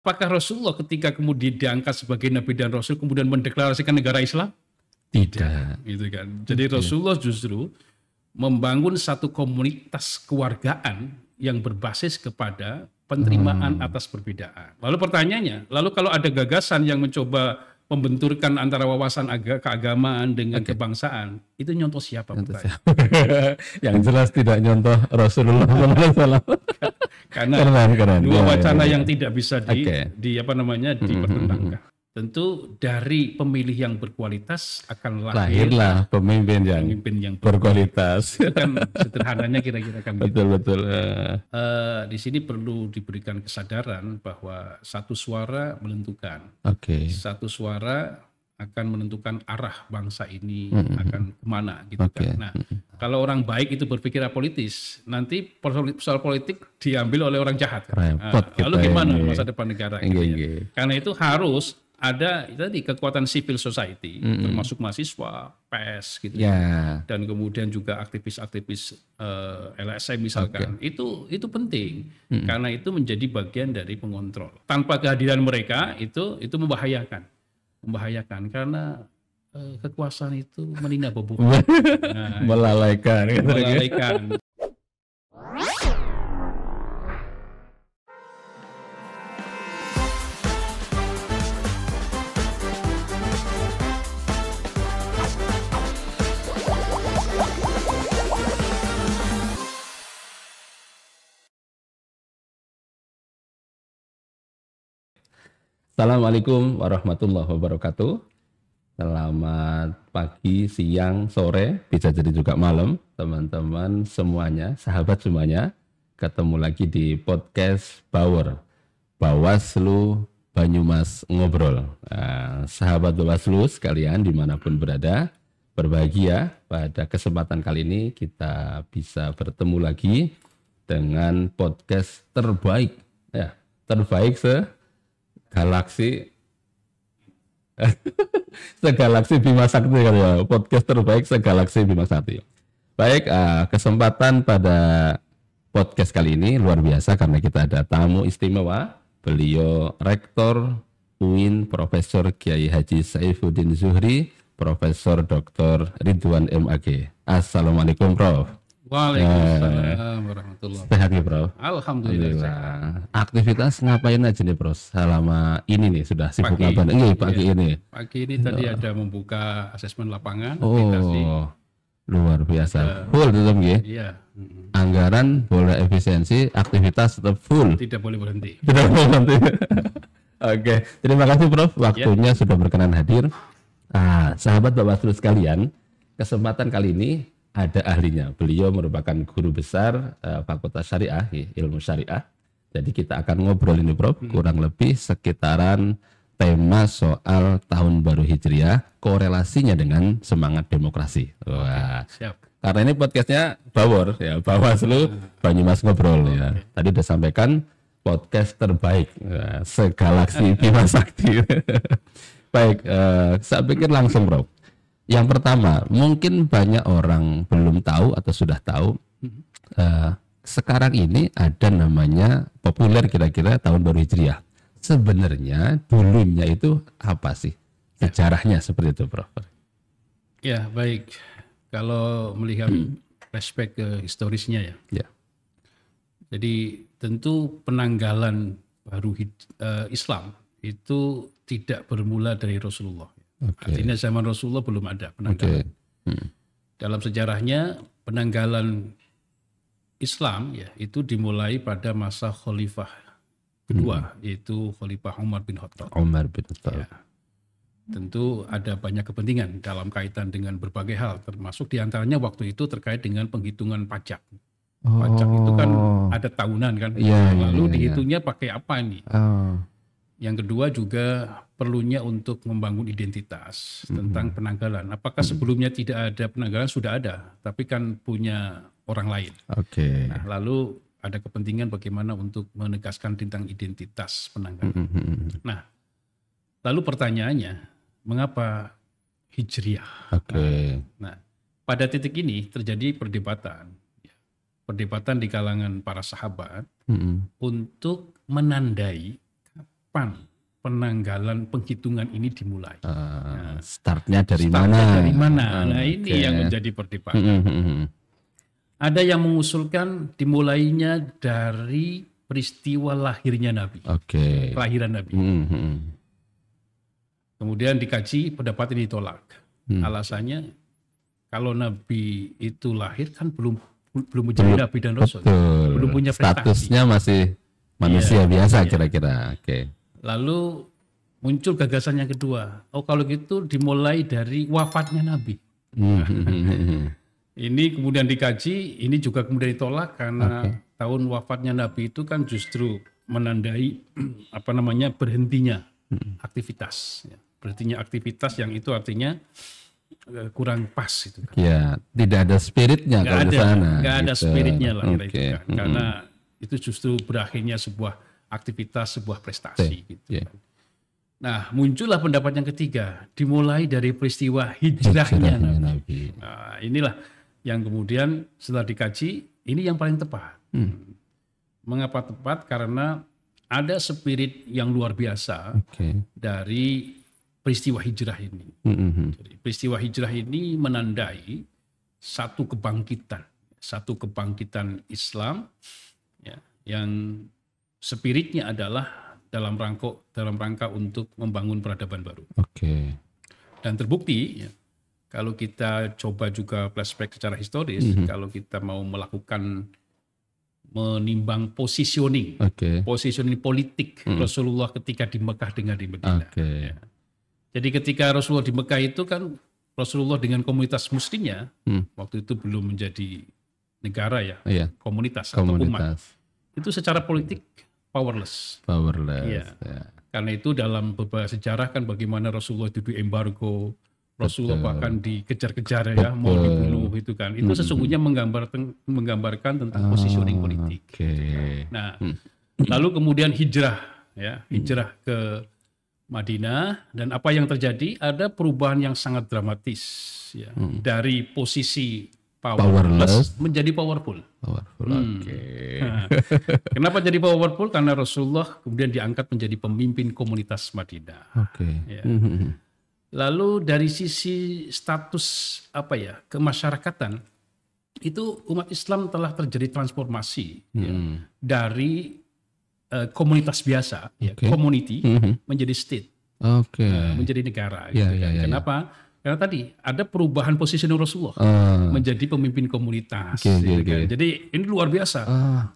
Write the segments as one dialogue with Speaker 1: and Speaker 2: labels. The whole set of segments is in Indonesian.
Speaker 1: apakah Rasulullah ketika kemudian diangkat sebagai Nabi dan Rasul kemudian mendeklarasikan negara Islam?
Speaker 2: Tidak.
Speaker 1: Gitu kan. Jadi Rasulullah justru membangun satu komunitas kewargaan yang berbasis kepada penerimaan atas perbedaan. Lalu pertanyaannya, lalu kalau ada gagasan yang mencoba membenturkan antara wawasan keagamaan dengan kebangsaan, itu nyontoh siapa?
Speaker 2: Yang jelas tidak nyontoh Rasulullah SAW.
Speaker 1: Karena
Speaker 2: keren.
Speaker 1: dua wacana yang tidak bisa dipertentangkan. Tentu dari pemilih yang berkualitas akan
Speaker 2: lahirlah pemimpin yang berkualitas.
Speaker 1: Itu kan sederhananya kira-kira kan.
Speaker 2: Betul.
Speaker 1: Di sini perlu diberikan kesadaran bahwa satu suara menentukan. Satu suara akan menentukan arah bangsa ini akan kemana gitu kan. Nah, kalau orang baik itu berpikir apolitis, nanti soal politik diambil oleh orang jahat. Lalu gimana masa depan negara? Gitu ya. Karena itu harus ada tadi kekuatan civil society, termasuk mahasiswa, pers gitu ya. Dan kemudian juga aktivis-aktivis LSM misalkan. Itu penting karena itu menjadi bagian dari pengontrol. Tanpa kehadiran mereka itu membahayakan karena kekuasaan itu menina bobok.
Speaker 2: Melalaikan. Assalamualaikum warahmatullahi wabarakatuh. Selamat pagi, siang, sore, bisa jadi juga malam, teman-teman semuanya, sahabat semuanya. Ketemu lagi di podcast Bawaslu Banyumas Ngobrol. Sahabat Bawaslu sekalian dimanapun berada, berbahagia pada kesempatan kali ini kita bisa bertemu lagi dengan podcast terbaik, segalaksi Bima Sakti ya, podcast terbaik segalaksi Bima Sakti. Baik, kesempatan pada podcast kali ini luar biasa karena kita ada tamu istimewa, beliau Rektor UIN Profesor Kiai Haji Saifuddin Zuhri, Profesor Dr. Ridwan MAG. Assalamualaikum Prof.
Speaker 1: Waalaikumsalam warahmatullahi wabarakatuh.
Speaker 2: Sehat nih Prof?
Speaker 1: Alhamdulillah.
Speaker 2: Aktivitas ngapain aja nih Prof? Selama ini nih sudah sibuk ngapain? Pagi ini.
Speaker 1: Pagi ini tadi ada membuka asesmen lapangan.
Speaker 2: Luar biasa. Full tetap ya?
Speaker 1: Iya.
Speaker 2: Anggaran boleh efisiensi, aktivitas tetap full.
Speaker 1: Tidak boleh berhenti.
Speaker 2: Oke, terima kasih Prof. Waktunya sudah berkenan hadir. Sahabat Bawaslu sekalian, kesempatan kali ini ada ahlinya. Beliau merupakan guru besar Fakultas Syariah, Ilmu Syariah. Jadi kita akan ngobrol ini Prof, kurang lebih sekitaran tema soal tahun baru Hijriah, korelasinya dengan semangat demokrasi. Wah,
Speaker 1: siap.
Speaker 2: Karena ini podcastnya Bawaslu Banyumas Ngobrol ya. Tadi udah sampaikan podcast terbaik segalaksi Bima Sakti. Baik, saya pikir langsung Prof. Yang pertama, mungkin banyak orang belum tahu atau sudah tahu, sekarang ini ada namanya populer kira-kira tahun baru Hijriah. Sebenarnya dulunya itu apa sih? Sejarahnya seperti itu, Prof.
Speaker 1: Ya, baik. Kalau melihat flashback ke historisnya ya. Jadi tentu penanggalan baru Islam itu tidak bermula dari Rasulullah. Artinya zaman Rasulullah belum ada penanggalan. Dalam sejarahnya penanggalan Islam ya itu dimulai pada masa Khalifah kedua, yaitu Khalifah Umar bin Khattab. Ya. Tentu ada banyak kepentingan dalam kaitan dengan berbagai hal, termasuk diantaranya waktu itu terkait dengan penghitungan pajak. Pajak itu kan ada tahunan kan, lalu dihitungnya pakai apa ini? Yang kedua juga perlunya untuk membangun identitas tentang penanggalan. Apakah sebelumnya tidak ada penanggalan? Sudah ada, tapi kan punya orang lain. Nah, lalu ada kepentingan bagaimana untuk menegaskan tentang identitas penanggalan. Nah, lalu pertanyaannya, mengapa Hijriah? Nah, pada titik ini terjadi perdebatan. Perdebatan di kalangan para sahabat untuk menandai kapan penanggalan penghitungan ini dimulai.
Speaker 2: Startnya dari mana?
Speaker 1: Nah ini yang menjadi perdebatan. Ada yang mengusulkan dimulainya dari peristiwa lahirnya Nabi, kelahiran Nabi. Kemudian dikaji, pendapat ini ditolak. Alasannya kalau Nabi itu lahir kan belum menjadi Nabi dan Rasul, belum punya prestasi.
Speaker 2: Statusnya masih manusia biasa kira-kira.
Speaker 1: Lalu muncul gagasan yang kedua. Kalau gitu dimulai dari wafatnya Nabi. Ini kemudian dikaji, ini juga kemudian ditolak karena tahun wafatnya Nabi itu kan justru menandai berhentinya aktivitas. Berhentinya aktivitas yang itu artinya kurang pas itu kan.
Speaker 2: Ya, tidak ada spiritnya kalau di sana.
Speaker 1: Nggak ada spiritnya lah itu kan. Karena itu justru berakhirnya sebuah aktivitas, sebuah prestasi gitu kan. Nah, muncullah pendapat yang ketiga, dimulai dari peristiwa hijrahnya Nabi. Nah, inilah yang kemudian setelah dikaji, ini yang paling tepat. Mengapa tepat? Karena ada spirit yang luar biasa dari peristiwa hijrah ini. Jadi, peristiwa hijrah ini menandai satu kebangkitan Islam ya, yang spiritnya adalah dalam rangka untuk membangun peradaban baru. Dan terbukti ya, kalau kita coba juga flashback secara historis, kalau kita mau menimbang positioning politik Rasulullah ketika di Mekah dengan di Madinah. Ya. Jadi ketika Rasulullah di Mekah itu kan Rasulullah dengan komunitas muslimnya waktu itu belum menjadi negara ya, komunitas atau umat. Itu secara politik powerless. Ya. Karena itu dalam beberapa sejarah kan bagaimana Rasulullah itu diembargo, Rasulullah bahkan dikejar-kejar ya, mau dibunuh itu kan. Itu sesungguhnya menggambarkan tentang positioning politik. Nah, lalu kemudian hijrah ke Madinah, dan apa yang terjadi? Ada perubahan yang sangat dramatis ya. Dari posisi powerless menjadi powerful. Kenapa jadi powerful? Karena Rasulullah kemudian diangkat menjadi pemimpin komunitas Madinah. Ya. Lalu dari sisi status kemasyarakatan, itu umat Islam telah terjadi transformasi ya, dari komunitas biasa, community menjadi state, menjadi negara. Kenapa? Karena tadi ada perubahan posisi Rasulullah menjadi pemimpin komunitas. Jadi ini luar biasa,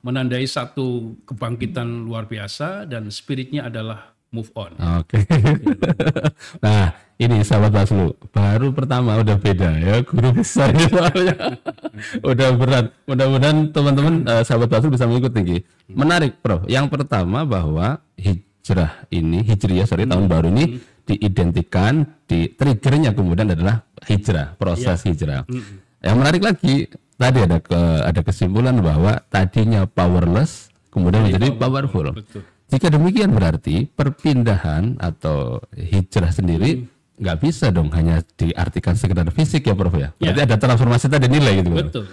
Speaker 1: menandai satu kebangkitan luar biasa dan spiritnya adalah move on.
Speaker 2: Nah, ini sahabat Baslu, baru pertama udah beda ya, guru besar soalnya. Udah berat. Mudah-mudahan teman-teman sahabat Baslu bisa mengikuti. Menarik, Prof. Yang pertama bahwa hijriyah tahun baru ini diidentikan, triggernya kemudian adalah hijrah, proses hijrah. Yang menarik lagi, tadi ada kesimpulan bahwa tadinya powerless kemudian menjadi powerful. Jika demikian berarti perpindahan atau hijrah sendiri nggak bisa dong hanya diartikan sekedar fisik ya Prof ya. Berarti ada transformasi tadi nilai gitu.
Speaker 1: Betul.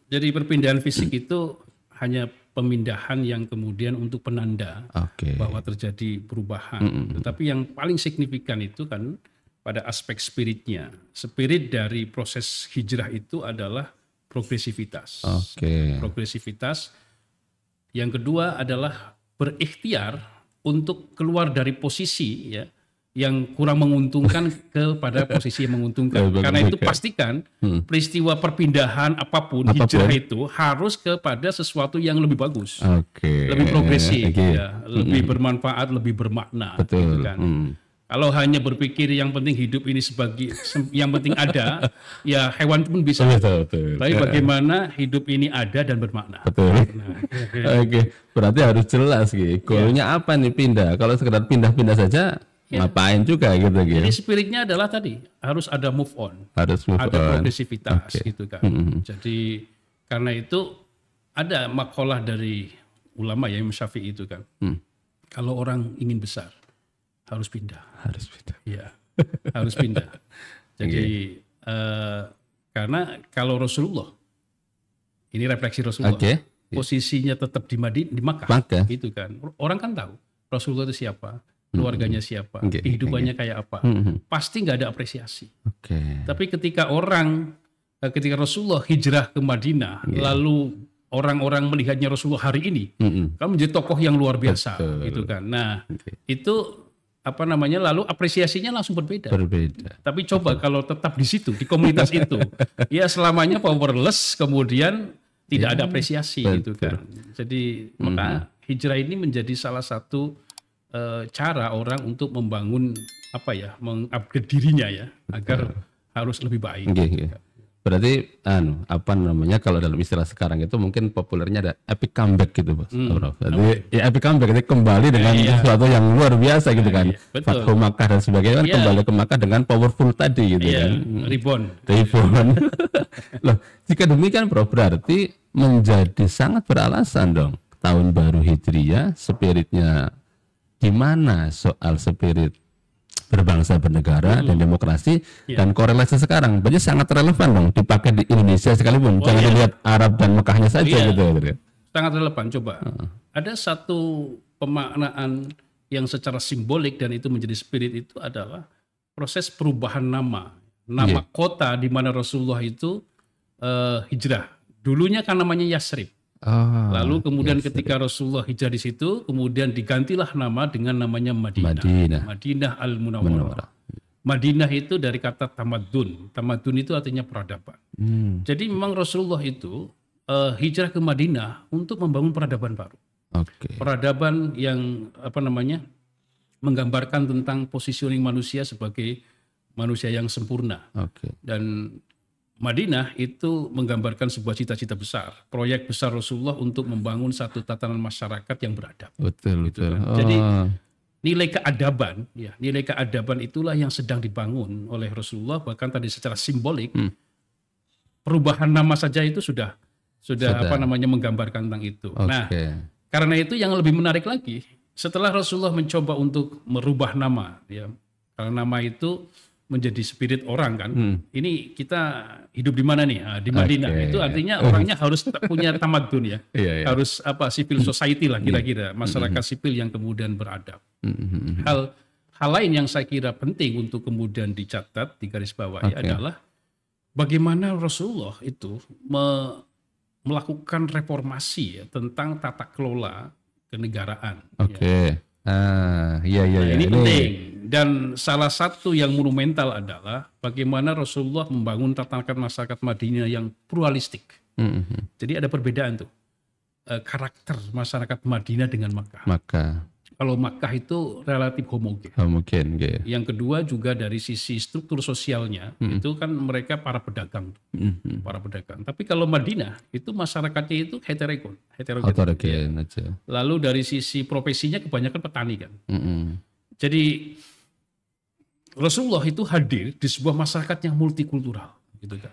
Speaker 1: Jadi perpindahan fisik itu hanya pemindahan yang kemudian untuk penanda bahwa terjadi perubahan. Tetapi yang paling signifikan itu kan pada aspek spiritnya. Spirit dari proses hijrah itu adalah progresivitas. Progresivitas. Yang kedua adalah berikhtiar untuk keluar dari posisi ya yang kurang menguntungkan kepada posisi yang menguntungkan. Karena itu pastikan peristiwa perpindahan apapun hijrah itu harus kepada sesuatu yang lebih bagus, lebih progresif, ya, lebih bermanfaat, lebih bermakna. Gitu kan. Kalau hanya berpikir yang penting hidup ini sebagai yang penting ada, ya hewan pun bisa. Tapi bagaimana hidup ini ada dan bermakna.
Speaker 2: Berarti harus jelas gitu. Goalnya apa nih pindah? Kalau sekedar pindah-pindah saja ngapain juga gitu.
Speaker 1: Jadi spiritnya adalah tadi harus ada move on, ada progresivitas gitu kan. Jadi karena itu ada makalah dari ulama ya Imam Syafi'i itu kan. Kalau orang ingin besar harus pindah. Ya, harus pindah. Jadi karena kalau Rasulullah, ini refleksi Rasulullah, posisinya tetap di Makkah, gitu kan. Orang kan tahu Rasulullah itu siapa, keluarganya siapa, kehidupannya kayak apa, pasti nggak ada apresiasi. Tapi ketika Rasulullah hijrah ke Madinah, lalu orang-orang melihatnya Rasulullah hari ini, kan menjadi tokoh yang luar biasa, gitu kan. Nah, itu lalu apresiasinya langsung berbeda. Tapi coba kalau tetap di situ, di komunitas itu, ya selamanya powerless, kemudian tidak ada apresiasi, gitu kan. Jadi maka hijrah ini menjadi salah satu cara orang untuk membangun mengupgrade dirinya ya, agar harus lebih baik.
Speaker 2: Berarti kalau dalam istilah sekarang itu mungkin populernya ada epic comeback gitu, Bos. Jadi epic comeback itu kembali dengan sesuatu yang luar biasa gitu kan. Fathu Makkah dan sebagainya kan kembali ke Makkah dengan powerful tadi gitu kan. Reborn. Loh, jika demikian Prof, berarti menjadi sangat beralasan dong tahun baru Hijriyah spiritnya gimana soal spirit berbangsa, bernegara, dan demokrasi, dan korelasi sekarang berarti sangat relevan dong dipakai di Indonesia sekalipun. Jangan dilihat Arab dan Mekahnya saja gitu.
Speaker 1: Sangat relevan. Coba ada satu pemaknaan yang secara simbolik dan itu menjadi spirit, itu adalah proses perubahan nama kota di mana Rasulullah itu hijrah. Dulunya kan namanya Yasrib. Lalu kemudian ketika Rasulullah hijrah di situ, kemudian digantilah nama dengan namanya Madinah Al-Munawwarah. Madinah itu dari kata tamadun. Tamadun itu artinya peradaban. Jadi memang Rasulullah itu hijrah ke Madinah untuk membangun peradaban baru. Peradaban yang menggambarkan tentang positioning manusia sebagai manusia yang sempurna. Dan Madinah itu menggambarkan sebuah cita-cita besar, proyek besar Rasulullah untuk membangun satu tatanan masyarakat yang beradab. Betul. Jadi nilai keadaban itulah yang sedang dibangun oleh Rasulullah. Bahkan tadi secara simbolik, perubahan nama saja itu sudah menggambarkan tentang itu. Nah, karena itu yang lebih menarik lagi, setelah Rasulullah mencoba untuk merubah nama, karena nama itu menjadi spirit orang kan. Ini kita hidup di mana nih? Di Madinah. Itu artinya orangnya harus punya tamadun ya. Harus civil society lah kira-kira, masyarakat sipil yang kemudian beradab. Hal lain yang saya kira penting untuk kemudian dicatat, digarisbawahi adalah bagaimana Rasulullah itu melakukan reformasi tentang tata kelola kenegaraan. Ini penting. Dan salah satu yang monumental adalah bagaimana Rasulullah membangun tatanan masyarakat Madinah yang pluralistik. Jadi ada perbedaan tuh karakter masyarakat Madinah dengan Makkah. Kalau Makkah itu relatif homogen. Yang kedua juga dari sisi struktur sosialnya itu kan mereka para pedagang. Tapi kalau Madinah itu masyarakatnya itu heterogen. Lalu dari sisi profesinya kebanyakan petani kan. Jadi Rasulullah itu hadir di sebuah masyarakat yang multikultural, gitu kan.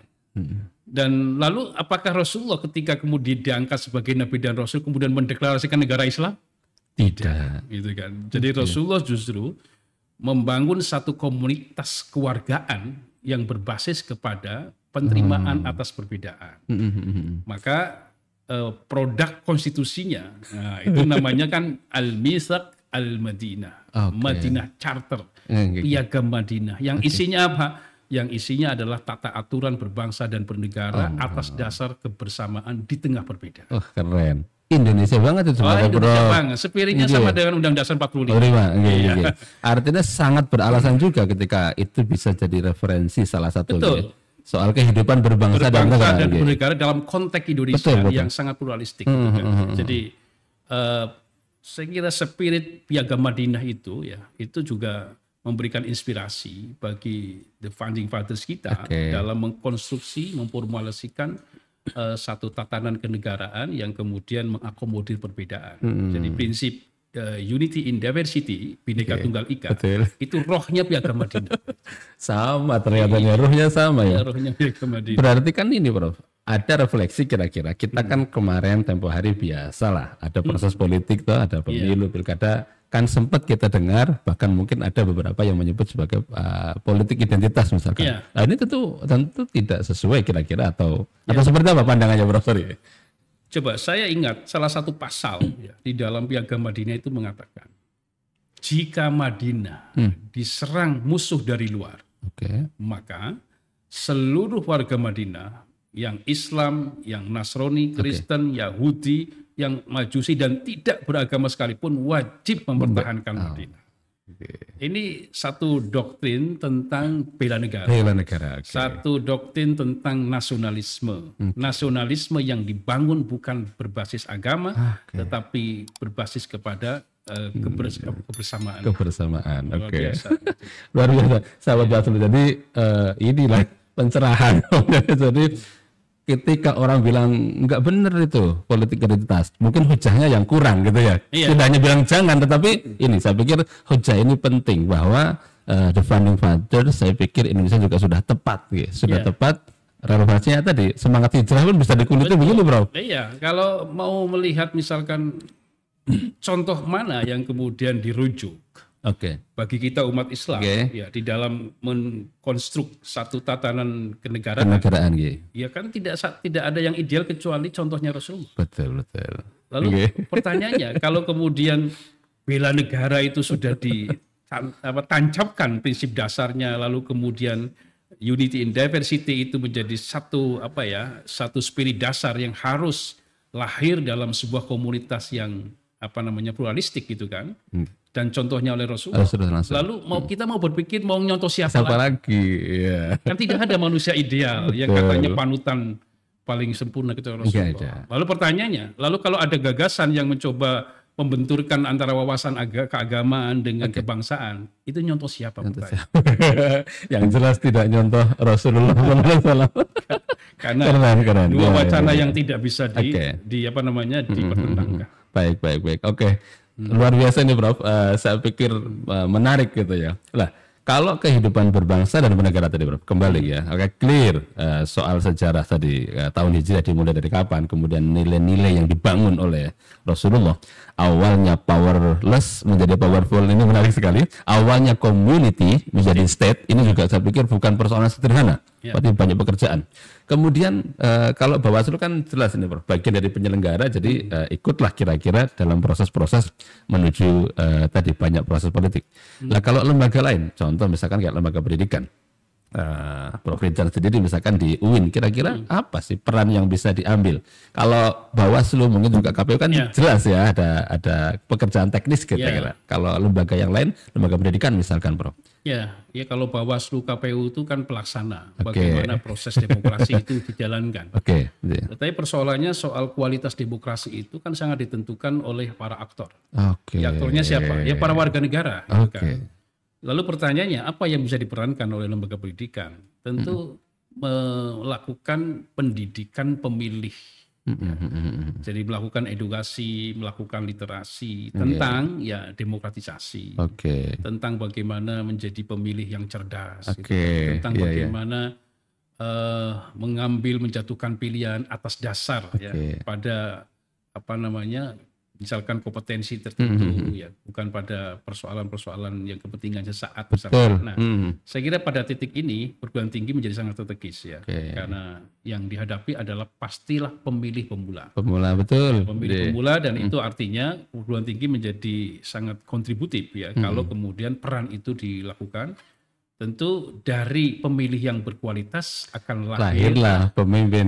Speaker 1: Dan lalu apakah Rasulullah ketika kemudian diangkat sebagai Nabi dan Rasul kemudian mendeklarasikan negara Islam? Tidak, gitu kan. Jadi Rasulullah justru membangun satu komunitas kewargaan yang berbasis kepada penerimaan atas perbedaan. Maka produk konstitusinya, itu namanya kan Al-Mitsaq Al-Madinah, Madinah Charter, Piagam Madinah. Yang isinya apa? Yang isinya adalah tata aturan berbangsa dan bernegara atas dasar kebersamaan di tengah perbedaan.
Speaker 2: Keren. Indonesia banget itu.
Speaker 1: Indonesia banget. Spiritnya sama dengan Undang Dasar 45.
Speaker 2: Artinya sangat beralasan juga ketika itu bisa jadi referensi salah satu soal kehidupan berbangsa dan
Speaker 1: bernegara dalam konteks Indonesia yang sangat pluralistik. Jadi saya kira spirit Piagam Madinah itu juga memberikan inspirasi bagi the founding fathers kita dalam mengkonstruksi, memformulasikan satu tatanan kenegaraan yang kemudian mengakomodir perbedaan. Jadi prinsip unity in diversity, Bhinneka Tunggal Ika, itu rohnya Piagam Madinah.
Speaker 2: Sama ternyata rohnya sama ya.
Speaker 1: Rohnya Piagam Madinah.
Speaker 2: Berarti kan ini Prof, ada refleksi kira-kira kita kan kemarin tempo hari biasalah ada proses politik tuh, ada pemilu, pilkada, kan sempat kita dengar bahkan mungkin ada beberapa yang menyebut sebagai politik identitas misalkan. Nah ini tentu tidak sesuai kira-kira atau seperti apa pandangannya Prof?
Speaker 1: Coba saya ingat salah satu pasal di dalam Piagam Madinah itu mengatakan jika Madinah diserang musuh dari luar, maka seluruh warga Madinah yang Islam, yang Nasrani, Kristen, Yahudi, yang Majusi dan tidak beragama sekalipun wajib mempertahankan Madinah. Ini satu doktrin tentang bela negara. Satu doktrin tentang nasionalisme. Nasionalisme yang dibangun bukan berbasis agama, tetapi berbasis kepada kebersamaan.
Speaker 2: Oke. Luar biasa, sahabat Basul. Jadi inilah pencerahan. Jadi ketika orang bilang nggak benar itu politik identitas, mungkin hujahnya yang kurang gitu ya. Tidak hanya bilang jangan, tetapi ini saya pikir hujah ini penting bahwa the founding fathers, saya pikir Indonesia juga sudah tepat, sudah tepat. Relevansinya tadi semangat hijrah pun bisa dikuliti begini, bro.
Speaker 1: Iya, kalau mau melihat misalkan contoh mana yang kemudian dirujuk. Bagi kita umat Islam, ya di dalam mengkonstruk satu tatanan kenegaraan, ya kan tidak ada yang ideal kecuali contohnya Rasulullah.
Speaker 2: Betul.
Speaker 1: Lalu pertanyaannya, kalau kemudian bela negara itu sudah ditancapkan prinsip dasarnya, lalu kemudian unity in diversity itu menjadi satu spirit dasar yang harus lahir dalam sebuah komunitas yang pluralistik gitu kan. Dan contohnya oleh Rasulullah. Lalu kita mau berpikir mau nyontoh siapa lagi? Kan tidak ada manusia ideal yang katanya panutan paling sempurna kecuali Rasulullah. Lalu pertanyaannya, kalau ada gagasan yang mencoba membenturkan antara wawasan keagamaan dengan kebangsaan, itu nyontoh siapa?
Speaker 2: Yang jelas tidak nyontoh Rasulullah SAW.
Speaker 1: Karena dua wacana yang tidak bisa dipertentangkan.
Speaker 2: Baik. Oke. Luar biasa nih, Prof. Saya pikir menarik gitu ya. Lah, kalau kehidupan berbangsa dan bernegara tadi, Prof, kembali ya. Clear soal sejarah tadi, tahun Hijriah dimulai dari kapan, kemudian nilai-nilai yang dibangun oleh Rasulullah. Awalnya powerless menjadi powerful, ini menarik sekali. Awalnya community menjadi state, ini juga saya pikir bukan persoalan sederhana, tapi banyak pekerjaan. Kemudian kalau Bawaslu kan jelas ini, Prof, bagian dari penyelenggara, jadi ikutlah kira-kira dalam proses-proses menuju tadi banyak proses politik. Nah, kalau lembaga lain, contoh misalkan kayak lembaga pendidikan, Prof Ridwan sendiri misalkan di UIN, kira-kira apa sih peran yang bisa diambil? Kalau Bawaslu mungkin juga KPU kan jelas ya ada pekerjaan teknis kira-kira. Kalau lembaga yang lain, lembaga pendidikan misalkan, Prof.
Speaker 1: Ya kalau Bawaslu KPU itu kan pelaksana bagaimana proses demokrasi itu dijalankan. Tetapi persoalannya soal kualitas demokrasi itu kan sangat ditentukan oleh para aktor. Ya, aktornya siapa? Ya para warga negara. Kan? Lalu pertanyaannya, apa yang bisa diperankan oleh lembaga pendidikan? Tentu melakukan pendidikan pemilih. Jadi melakukan edukasi, melakukan literasi tentang demokratisasi, tentang bagaimana menjadi pemilih yang cerdas, tentang bagaimana menjatuhkan pilihan atas dasar pada misalkan kompetensi tertentu, bukan pada persoalan-persoalan yang kepentingan sesaat. Nah, saya kira pada titik ini perguruan tinggi menjadi sangat strategis karena yang dihadapi adalah pastilah pemilih pemula. Pemilih pemula, dan itu artinya perguruan tinggi menjadi sangat kontributif kalau kemudian peran itu dilakukan. Tentu dari pemilih yang berkualitas akan lahirlah pemimpin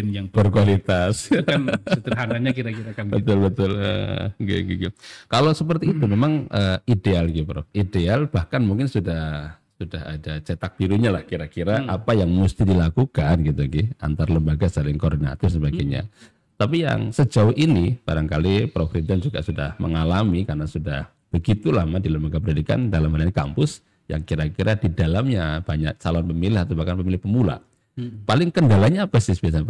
Speaker 1: yang berkualitas. Itu kan sederhananya kira-kira kan.
Speaker 2: Betul. Kalau seperti itu memang ideal gitu, Prof. Ideal, bahkan mungkin sudah ada cetak birunya lah kira-kira apa yang mesti dilakukan gitu antar lembaga saling koordinatif sebagainya. Tapi yang sejauh ini barangkali Prof Ridwan juga sudah mengalami karena sudah begitu lama di lembaga pendidikan dalam hal ini kampus, yang kira-kira di dalamnya banyak calon pemilih atau bahkan pemilih pemula. Paling kendalanya apa sih biasanya,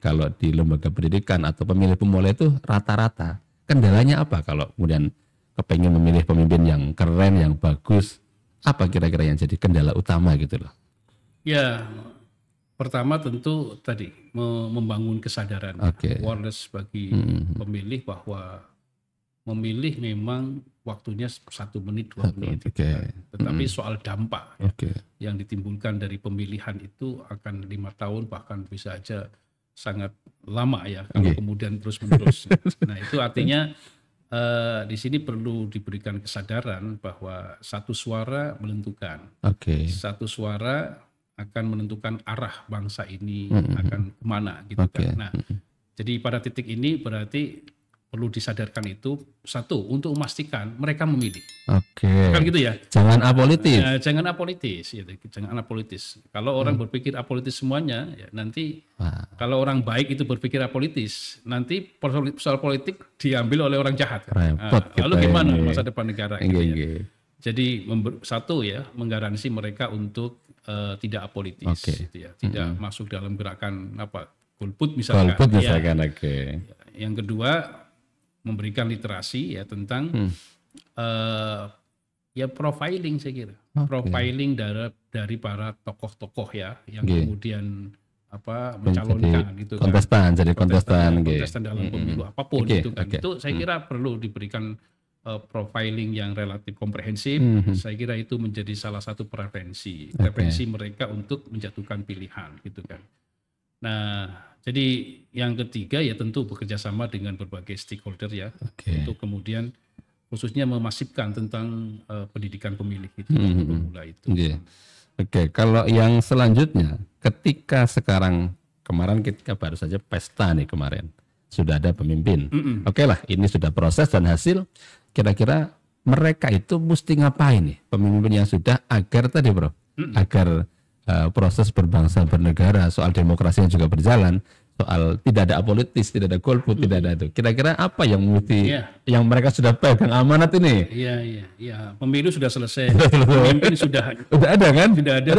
Speaker 2: kalau di lembaga pendidikan atau pemilih pemula itu rata-rata kendalanya apa kalau kemudian kepengen memilih pemimpin yang keren, yang bagus, apa kira-kira yang jadi kendala utama gitu loh?
Speaker 1: Ya, pertama tentu tadi membangun kesadaran, awareness bagi pemilih bahwa memilih memang waktunya 1 menit, 2 menit. Tetapi soal dampak yang ditimbulkan dari pemilihan itu akan 5 tahun, bahkan bisa aja sangat lama kalau kemudian terus-menerus. Nah, itu artinya di sini perlu diberikan kesadaran bahwa satu suara menentukan. Satu suara akan menentukan arah bangsa ini akan kemana gitu kan. Nah, jadi pada titik ini berarti perlu disadarkan itu satu untuk memastikan mereka memilih. Kan gitu ya.
Speaker 2: Jangan apolitis.
Speaker 1: Jangan apolitis, ya, jangan apolitis. Kalau orang berpikir apolitis semuanya, ya nanti kalau orang baik itu berpikir apolitis, nanti soal politik diambil oleh orang jahat. Lalu gimana masa depan negara? Gitu ya. Jadi satu ya menggaransi mereka untuk tidak apolitis, gitu ya. Tidak masuk dalam gerakan golput misalkan. Yang kedua memberikan literasi ya tentang ya profiling saya kira. Profiling dari para tokoh-tokoh ya yang kemudian mencalonkan gitu
Speaker 2: kontestan, kan. Jadi
Speaker 1: kontestan dalam pemilu apapun itu kan. Itu saya kira perlu diberikan profiling yang relatif komprehensif. Saya kira itu menjadi salah satu preferensi mereka untuk menjatuhkan pilihan gitu kan. Nah, jadi yang ketiga ya tentu bekerja sama dengan berbagai stakeholder ya untuk kemudian khususnya memasifkan tentang pendidikan pemilih itu pemula itu.
Speaker 2: Kalau yang selanjutnya ketika kemarin kita baru saja pesta nih kemarin sudah ada pemimpin. Lah ini sudah proses dan hasil. Kira-kira mereka itu mesti ngapain nih pemimpin yang sudah agar tadi bro agar proses berbangsa bernegara, soal demokrasi yang juga berjalan, soal tidak ada apolitis, tidak ada golput, tidak ada itu. Kira-kira apa yang mesti yang mereka sudah pegang amanat ini?
Speaker 1: Iya. Pemilu sudah selesai. Pemimpin sudah
Speaker 2: ada kan?
Speaker 1: Sudah ada.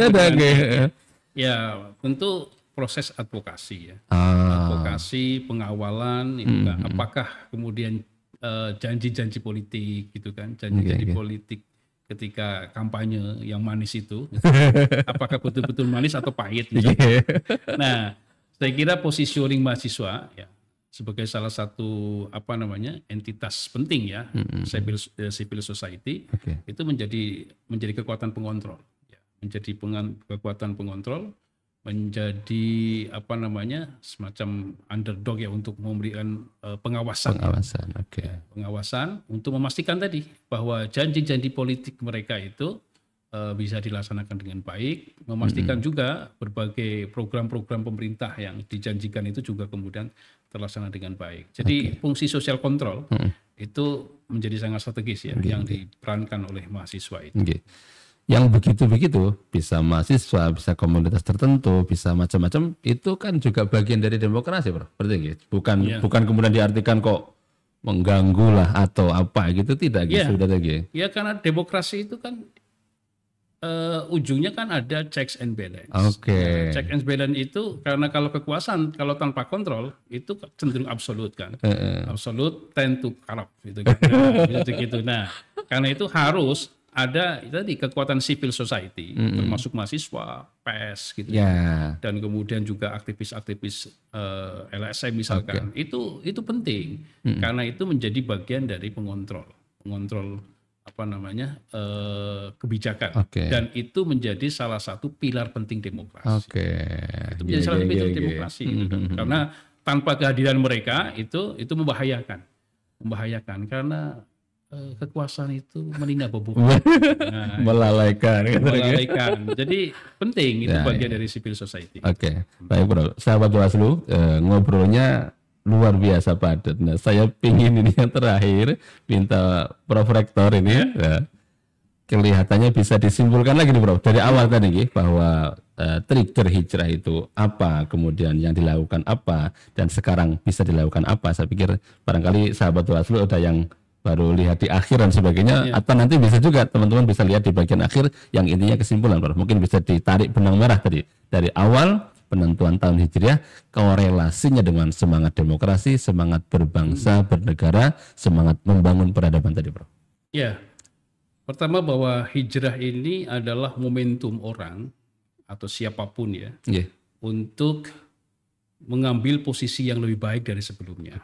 Speaker 1: Ya, tentu proses advokasi ya. Advokasi, pengawalan itu kan. Apakah kemudian janji-janji politik gitu kan, janji-janji politik ketika kampanye yang manis itu, apakah betul-betul manis atau pahit? Gitu. Nah, saya kira positioning mahasiswa ya sebagai salah satu entitas penting ya, civil society itu menjadi kekuatan pengontrol, ya. Menjadi kekuatan pengontrol, menjadi semacam underdog ya untuk memberikan pengawasan untuk memastikan tadi bahwa janji-janji politik mereka itu bisa dilaksanakan dengan baik, memastikan juga berbagai program-program pemerintah yang dijanjikan itu juga kemudian terlaksana dengan baik. Jadi fungsi social control itu menjadi sangat strategis ya yang diperankan oleh mahasiswa itu.
Speaker 2: Yang begitu-begitu bisa mahasiswa, bisa komunitas tertentu, bisa macam-macam, itu kan juga bagian dari demokrasi, bro. Berarti gitu. Bukan kemudian diartikan kok mengganggu lah atau apa gitu, tidak gitu.
Speaker 1: Ya karena demokrasi itu kan ujungnya kan ada checks and balance. Check and balance itu karena kalau kekuasaan kalau tanpa kontrol itu cenderung absolut kan. Absolut tend to corrupt gitu kan. Nah, karena itu harus ada tadi kekuatan civil society termasuk mahasiswa, pers gitu dan kemudian juga aktivis-aktivis LSM misalkan itu penting karena itu menjadi bagian dari pengontrol kebijakan dan itu menjadi salah satu pilar penting demokrasi. Itu menjadi salah satu pilar demokrasi gitu kan. Karena tanpa kehadiran mereka itu membahayakan karena kekuasaan itu menina bobot,
Speaker 2: melalaikan.
Speaker 1: Jadi penting itu bagian dari civil society.
Speaker 2: Baik bro, sahabat Bawaslu, ngobrolnya luar biasa padat. Nah, saya pingin ini yang terakhir, minta Prof Rektor ini, kelihatannya bisa disimpulkan lagi nih bro dari awal tadi bahwa trigger hijrah itu apa, kemudian yang dilakukan apa, dan sekarang bisa dilakukan apa. Saya pikir barangkali sahabat Bawaslu ada yang baru lihat di akhir dan sebagainya, atau nanti bisa juga teman-teman bisa lihat di bagian akhir yang intinya kesimpulan, bro. Mungkin bisa ditarik benang merah tadi dari awal penentuan tahun hijriah, korelasinya dengan semangat demokrasi, semangat berbangsa, bernegara, semangat membangun peradaban tadi, bro.
Speaker 1: Ya, pertama bahwa hijrah ini adalah momentum orang atau siapapun ya untuk mengambil posisi yang lebih baik dari sebelumnya.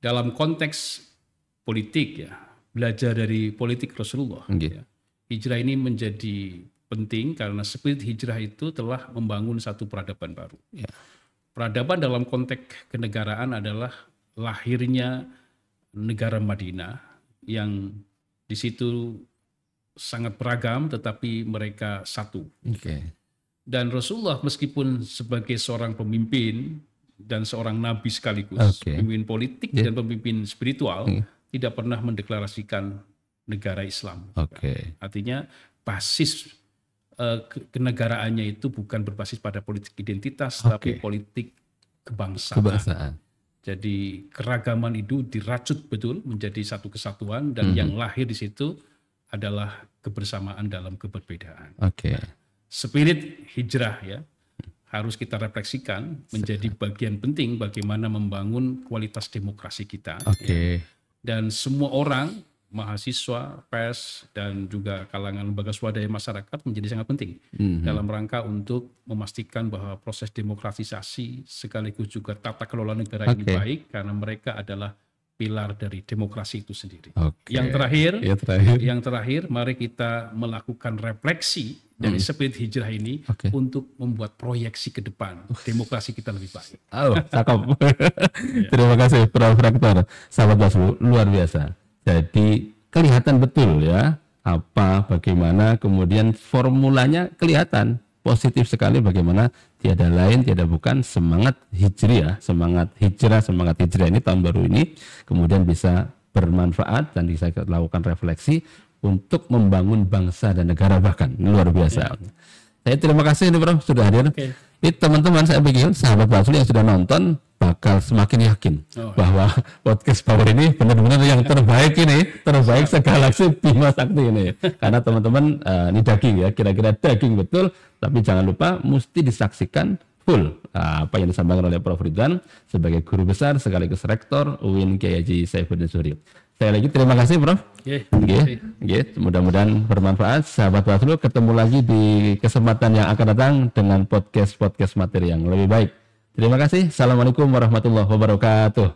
Speaker 1: Dalam konteks politik ya, belajar dari politik Rasulullah. Ya. Hijrah ini menjadi penting karena spirit hijrah itu telah membangun satu peradaban baru. Peradaban dalam konteks kenegaraan adalah lahirnya negara Madinah yang di situ sangat beragam tetapi mereka satu. Dan Rasulullah meskipun sebagai seorang pemimpin dan seorang nabi sekaligus, pemimpin politik dan pemimpin spiritual, tidak pernah mendeklarasikan negara Islam. Artinya basis kenegaraannya itu bukan berbasis pada politik identitas, tapi politik kebangsaan. Jadi keragaman itu dirajut betul menjadi satu kesatuan, dan yang lahir di situ adalah kebersamaan dalam keberbedaan. Spirit hijrah ya harus kita refleksikan menjadi bagian penting bagaimana membangun kualitas demokrasi kita. Ya. Dan semua orang, mahasiswa, pers, dan juga kalangan lembaga swadaya masyarakat menjadi sangat penting dalam rangka untuk memastikan bahwa proses demokratisasi sekaligus juga tata kelola negara ini baik, karena mereka adalah pilar dari demokrasi itu sendiri. Yang terakhir, mari kita melakukan refleksi dari spirit hijrah ini untuk membuat proyeksi ke depan demokrasi kita lebih baik.
Speaker 2: Cakep. Terima kasih Prof. Rektor. Sahabat Baslu, luar biasa. Jadi kelihatan betul ya bagaimana kemudian formulanya kelihatan positif sekali, bagaimana tiada lain tiada bukan semangat hijriah, semangat hijrah ini tahun baru ini kemudian bisa bermanfaat dan bisa kita lakukan refleksi untuk membangun bangsa dan negara, bahkan luar biasa. Saya terima kasih nih Prof sudah hadir. Ini teman-teman, saya pikir sahabat Baslu yang sudah nonton bakal semakin yakin bahwa podcast Power ini benar-benar yang terbaik segalaksi Bima Sakti ini. Karena teman-teman ini daging ya, kira-kira daging betul, tapi jangan lupa mesti disaksikan full apa yang disampaikan oleh Prof Ridwan sebagai guru besar sekaligus rektor UIN Kiai Haji Saifuddin Zuhri. Saya lagi terima kasih Prof. Mudah-mudahan bermanfaat. Sahabat Baslu, ketemu lagi di kesempatan yang akan datang dengan podcast materi yang lebih baik. Terima kasih. Assalamualaikum warahmatullahi wabarakatuh.